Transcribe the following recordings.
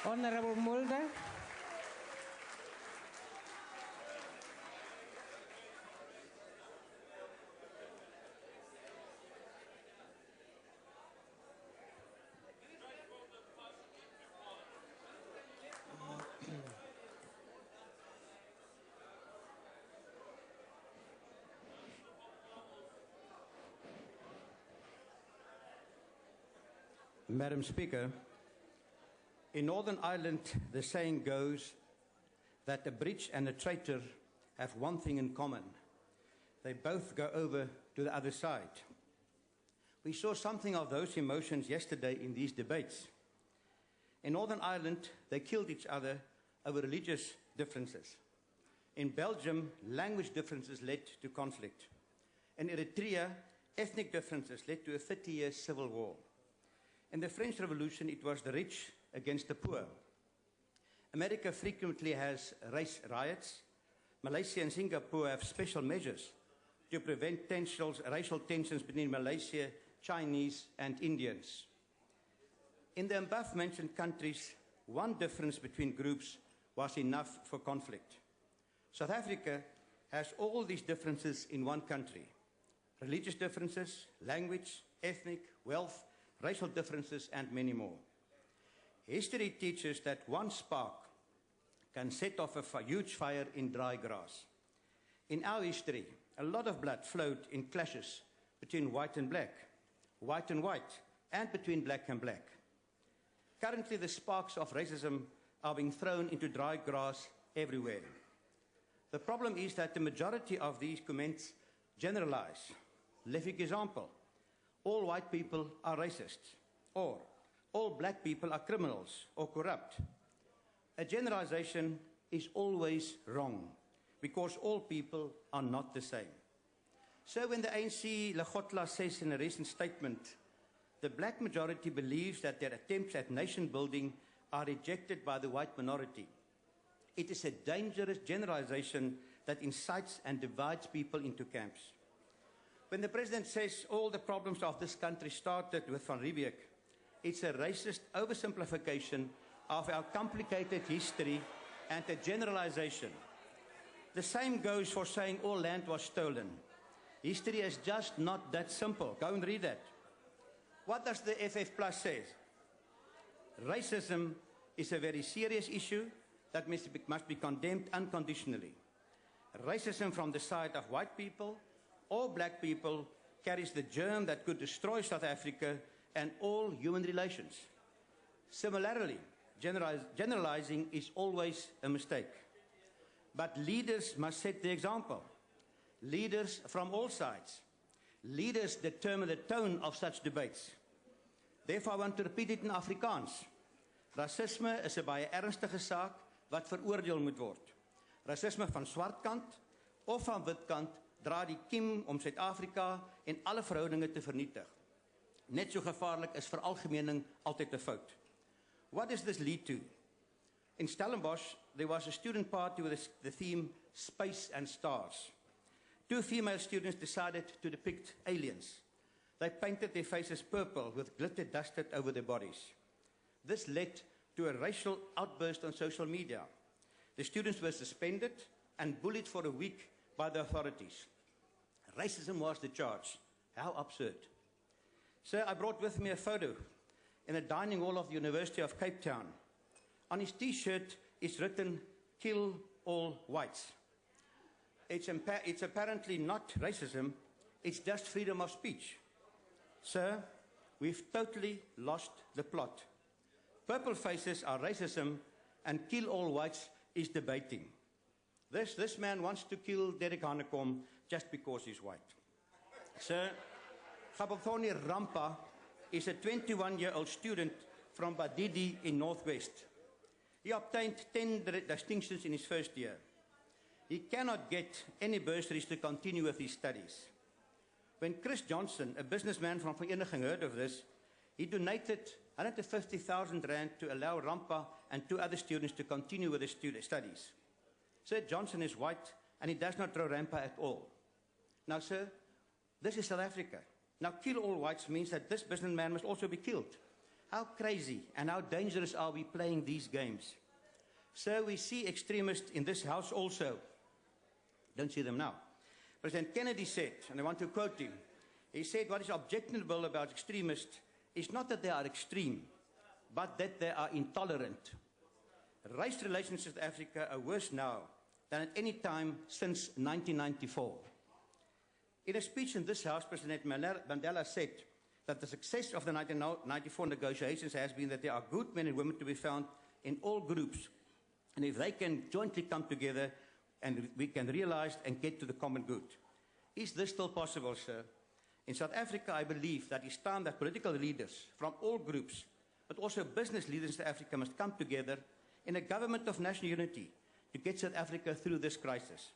Honorable Mulder. Madam Speaker, in Northern Ireland, the saying goes that a breach and a traitor have one thing in common. They both go over to the other side. We saw something of those emotions yesterday in these debates. In Northern Ireland, they killed each other over religious differences. In Belgium, language differences led to conflict. In Eritrea, ethnic differences led to a 30-year civil war. In the French Revolution, it was the rich against the poor. America frequently has race riots. Malaysia and Singapore have special measures to prevent racial tensions between Malaysia, Chinese, and Indians. In the above-mentioned countries, one difference between groups was enough for conflict. South Africa has all these differences in one country. Religious differences, language, ethnic, wealth, racial differences, and many more. History teaches that one spark can set off a huge fire in dry grass. In our history, a lot of blood flowed in clashes between white and white, and between black and black. Currently, the sparks of racism are being thrown into dry grass everywhere. The problem is that the majority of these comments generalize. Let's take example. All white people are racists, or all black people are criminals or corrupt. A generalization is always wrong, because all people are not the same. So when the ANC Legotla says in a recent statement, the black majority believes that their attempts at nation building are rejected by the white minority, it is a dangerous generalization that incites and divides people into camps. When the President says all the problems of this country started with Van Riebeeck, it's a racist oversimplification of our complicated history and a generalization. The same goes for saying all land was stolen. History is just not that simple. Go and read that. What does the FF Plus say? Racism is a very serious issue that must be condemned unconditionally. Racism from the side of white people or black people carries the germ that could destroy South Africa and all human relations. Similarly, generalizing is always a mistake. But leaders must set the example. Leaders from all sides. Leaders determine the tone of such debates. Therefore, I want to repeat it in Afrikaans. Racisme is 'n baie ernstige saak wat veroordeel moet word. Racisme van swart kant of van wit kant dra die kiem om Suid-Afrika en alle verhoudinge te vernietig. Net so gevaarlik is veralgemening altyd 'n fout. What does this lead to? In Stellenbosch, there was a student party with the theme Space and Stars. Two female students decided to depict aliens. They painted their faces purple with glitter dusted over their bodies. This led to a racial outburst on social media. The students were suspended and bullied for a week by the authorities. Racism was the charge. How absurd. So I brought with me a photo in a dining hall of the University of Cape Town. On his t-shirt is written, "Kill all whites." It's apparently not racism, it's just freedom of speech. Sir, we've totally lost the plot. Purple faces are racism and kill all whites is debating. This man wants to kill Derek Hanekom just because he's white. Sir, Gabonthoni Rampa is a 21-year-old student from Badidi in Northwest. He obtained 10 distinctions in his first year. He cannot get any bursaries to continue with his studies. When Chris Johnson, a businessman from Vereniging, heard of this, he donated 150,000 rand to allow Rampa and two other students to continue with their studies. Sir, Johnson is white and he does not throw Rampa at all. Now, sir, this is South Africa. Now, kill all whites means that this businessman must also be killed. How crazy and how dangerous are we playing these games? So we see extremists in this House also. Don't see them now. President Kennedy said, and I want to quote him, he said, what is objectionable about extremists is not that they are extreme, but that they are intolerant. Race relations in South Africa are worse now than at any time since 1994. In a speech in this House, President Mandela said that the success of the 1994 negotiations has been that there are good men and women to be found in all groups. And if they can jointly come together, and we can realize and get to the common good. Is this still possible, sir? In South Africa, I believe that it's time that political leaders from all groups, but also business leaders in South Africa must come together in a government of national unity to get South Africa through this crisis.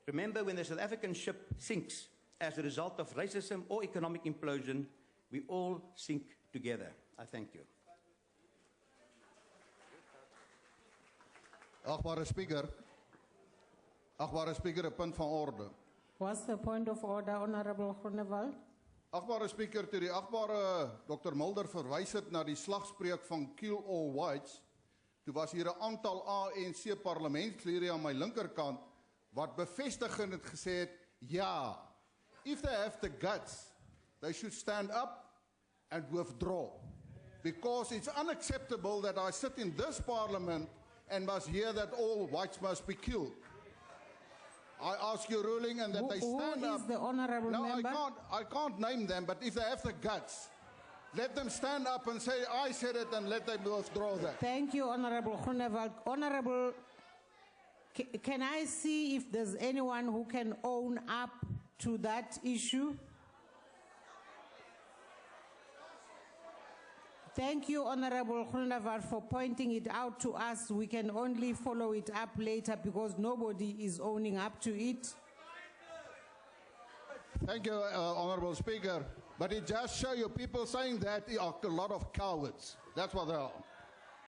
Remember, when the South African ship sinks as a result of racism or economic implosion, we all sink together. I thank you. Achtbare Speaker, 'n punt van orde. What's the point of order, Honorable Groenewald? Achtbare Speaker, toe die achtbare Dr. Mulder verwys het na die slagspreuk van Kill All Whites, toe was hier 'n aantal ANC parlementslede aan my linkerkant wat bevestigend het gesê het, ja, if they have the guts, they should stand up and withdraw. Because it's unacceptable that I sit in this parliament and must hear that all whites must be killed. I ask your ruling and that they stand up. Who is the honorable member? I can't name them, but if they have the guts, let them stand up and say, I said it, and let them withdraw that. Thank you, Honorable Groenewald. Honorable, can I see if there's anyone who can own up to that issue? Thank you, Honorable Groenewald, for pointing it out to us. We can only follow it up later because nobody is owning up to it. Thank you, Honorable Speaker. But it just shows you people saying that are a lot of cowards. That's what they are.